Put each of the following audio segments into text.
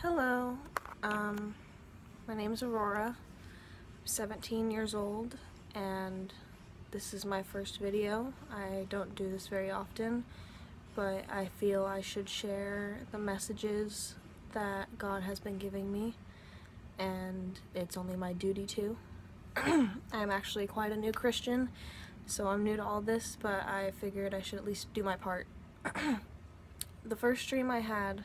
Hello, my name is Aurora. I'm 17 years old, and this is my first video. I don't do this very often, but I feel I should share the messages that God has been giving me, and it's only my duty to. I'm actually quite a new Christian, so I'm new to all this, but I figured I should at least do my part. The first dream I had,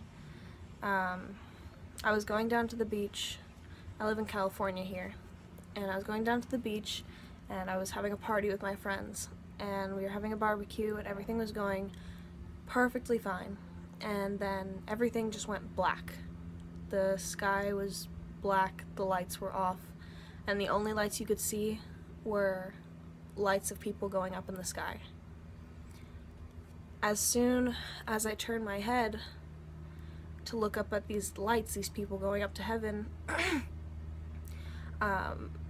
I was going down to the beach. I live in California here, and I was going down to the beach, and I was having a party with my friends, and we were having a barbecue, and everything was going perfectly fine. And then everything just went black. The sky was black, the lights were off, and the only lights you could see were lights of people going up in the sky. As soon as I turned my head to look up at these lights, these people going up to heaven,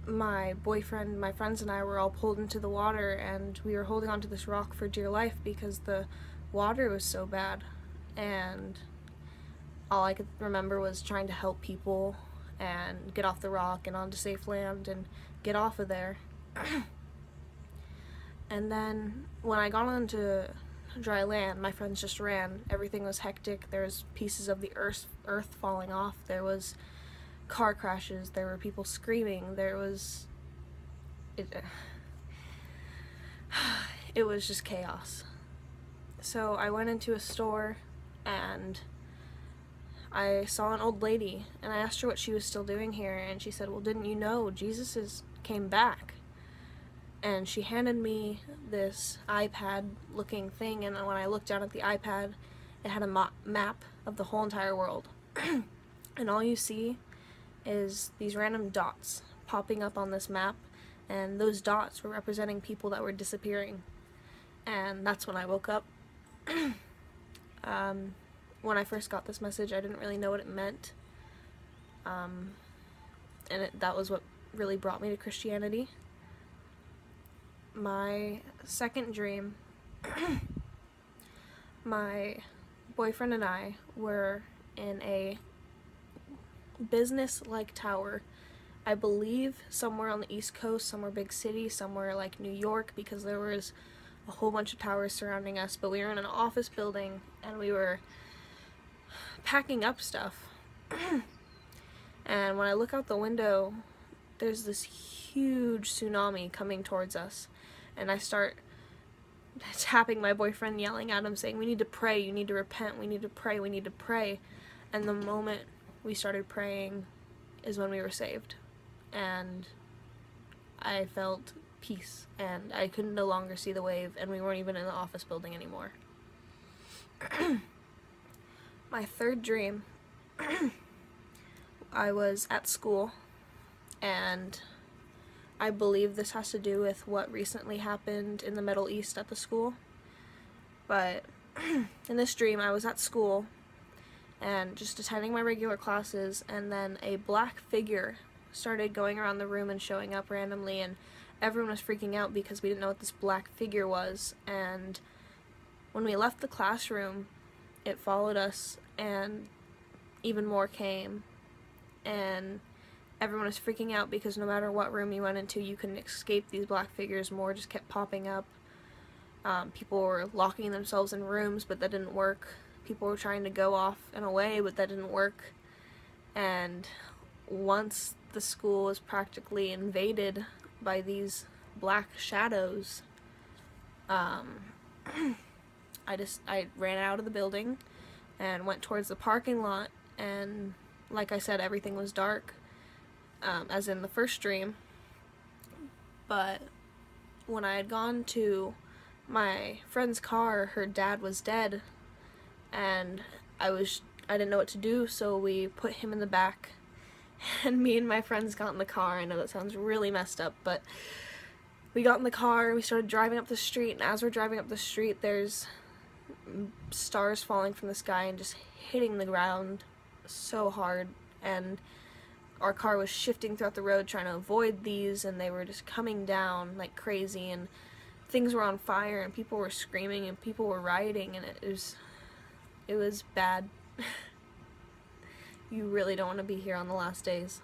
my boyfriend, my friends, and I were all pulled into the water, and we were holding onto this rock for dear life because the water was so bad, and all I could remember was trying to help people and get off the rock and onto safe land and get off of there. And then when I got onto dry land, my friends just ran. Everything was hectic. There was pieces of the earth falling off. There was car crashes. There were people screaming. There was it was just chaos. So I went into a store and I saw an old lady, and I asked her what she was still doing here, and she said, "Well, didn't you know Jesus came back?" And she handed me this iPad looking thing, and when I looked down at the iPad, it had a map of the whole entire world. And all you see is these random dots popping up on this map, and those dots were representing people that were disappearing. And that's when I woke up. When I first got this message, I didn't really know what it meant. That was what really brought me to Christianity. My second dream, my boyfriend and I were in a business-like tower, I believe somewhere on the East Coast, somewhere big city, somewhere like New York, because there was a whole bunch of towers surrounding us, but we were in an office building, and we were packing up stuff. And when I look out the window, there's this huge tsunami coming towards us. And I start tapping my boyfriend, yelling at him, saying, "We need to pray, you need to repent, we need to pray, we need to pray." And the moment we started praying is when we were saved. And I felt peace, and I could no longer see the wave, and we weren't even in the office building anymore. My third dream, I was at school, and I believe this has to do with what recently happened in the Middle East at the school. But in this dream, I was at school and just attending my regular classes, and then a black figure started going around the room and showing up randomly, and everyone was freaking out because we didn't know what this black figure was. And when we left the classroom, it followed us, and even more came, and everyone was freaking out because no matter what room you went into, you couldn't escape these black figures. More just kept popping up. People were locking themselves in rooms, but that didn't work. People were trying to go off and away, but that didn't work. And once the school was practically invaded by these black shadows, I ran out of the building and went towards the parking lot, and like I said, everything was dark. As in the first dream. But when I had gone to my friend's car, her dad was dead, and I didn't know what to do, so we put him in the back, and me and my friends got in the car. I know that sounds really messed up, but we got in the car and we started driving up the street, and as we're driving up the street, there's stars falling from the sky and just hitting the ground so hard, and our car was shifting throughout the road trying to avoid these, and they were just coming down like crazy, and things were on fire, and people were screaming, and people were rioting, and it was bad. you really don't want to be here on the last days.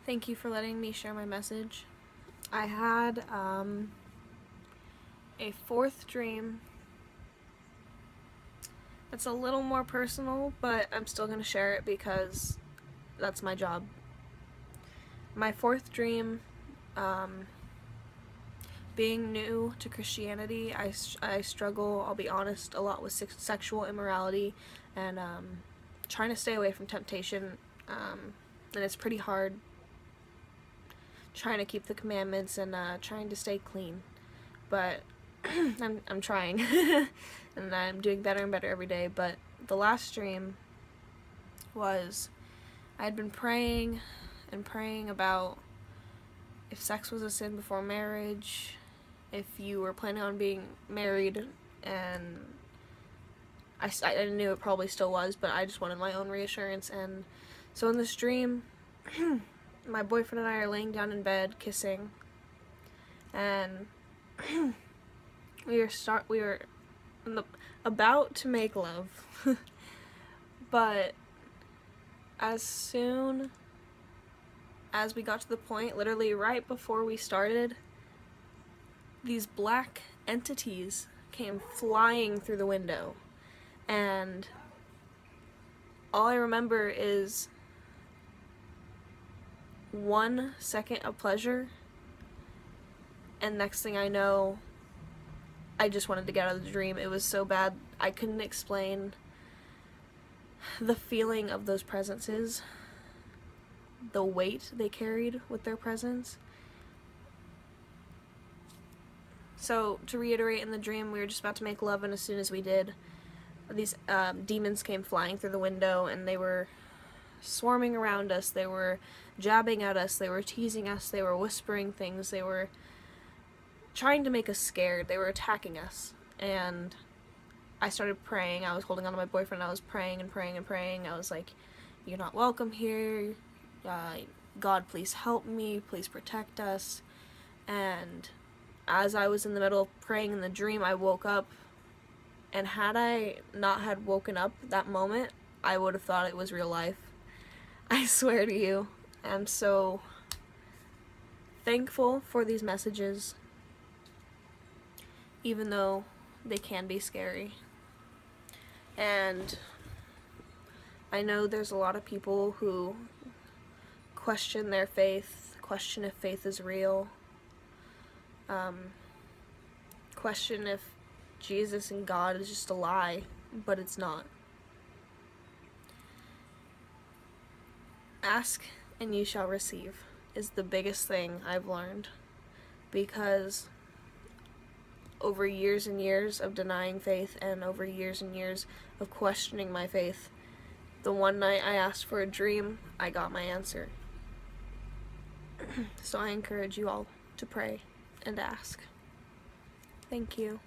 Thank you for letting me share my message. I had a fourth dream that's a little more personal, but I'm still going to share it because that's my job. My fourth dream, being new to Christianity, I struggle, I'll be honest, a lot with sexual immorality and trying to stay away from temptation, and it's pretty hard trying to keep the commandments and trying to stay clean, but I'm trying and I'm doing better and better every day. But the last dream was I had been praying and praying about if sex was a sin before marriage, if you were planning on being married, and I knew it probably still was, but I just wanted my own reassurance. And so in this dream, my boyfriend and I are laying down in bed kissing, and we were about to make love, but as soon as we got to the point, literally right before we started, these black entities came flying through the window, and all I remember is 1 second of pleasure, and next thing I know, I just wanted to get out of the dream. It was so bad, I couldn't explain the feeling of those presences, the weight they carried with their presence. So, to reiterate, in the dream, we were just about to make love, and as soon as we did, these demons came flying through the window, and they were swarming around us, they were jabbing at us, they were teasing us, they were whispering things, they were trying to make us scared, they were attacking us. And I started praying. I was holding on to my boyfriend, I was praying and praying and praying. I was like, you're not welcome here, God, please help me, please protect us. And as I was in the middle of praying in the dream, I woke up, and had I not had woken up that moment, I would have thought it was real life. I swear to you. I'm so thankful for these messages, even though they can be scary. And I know there's a lot of people who question their faith, question if faith is real, question if Jesus and God is just a lie, but it's not. Ask and you shall receive is the biggest thing I've learned, because over years and years of denying faith and over years and years of questioning my faith, the one night I asked for a dream, I got my answer. So I encourage you all to pray and ask. Thank you.